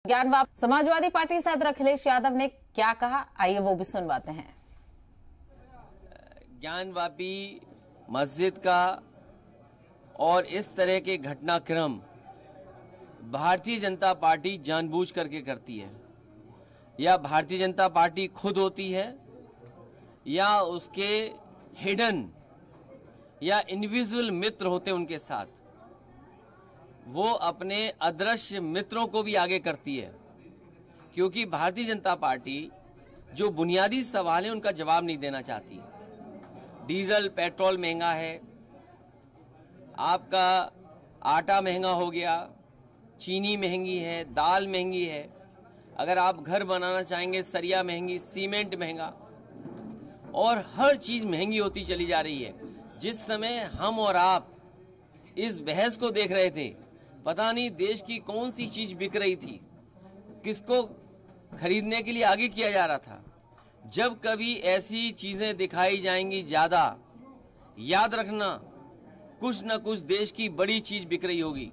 ज्ञानवाप Samajwadi party से अखिलेश यादव ने क्या कहा, आइए वो भी सुनवाते हैं। ज्ञानवापी मस्जिद का और इस तरह के घटनाक्रम भारतीय जनता पार्टी जानबूझ करके करती है, या भारतीय जनता पार्टी खुद होती है या उसके हिडन या इंडिविजुअल मित्र होते उनके साथ, वो अपने अदृश्य मित्रों को भी आगे करती है। क्योंकि भारतीय जनता पार्टी जो बुनियादी सवाल है उनका जवाब नहीं देना चाहती। डीजल पेट्रोल महंगा है, आपका आटा महंगा हो गया, चीनी महंगी है, दाल महंगी है, अगर आप घर बनाना चाहेंगे सरिया महंगी, सीमेंट महंगा, और हर चीज़ महंगी होती चली जा रही है। जिस समय हम और आप इस बहस को देख रहे थे, पता नहीं देश की कौन सी चीज़ बिक रही थी, किसको खरीदने के लिए आगे किया जा रहा था। जब कभी ऐसी चीज़ें दिखाई जाएंगी ज़्यादा, याद रखना कुछ न कुछ देश की बड़ी चीज़ बिक रही होगी।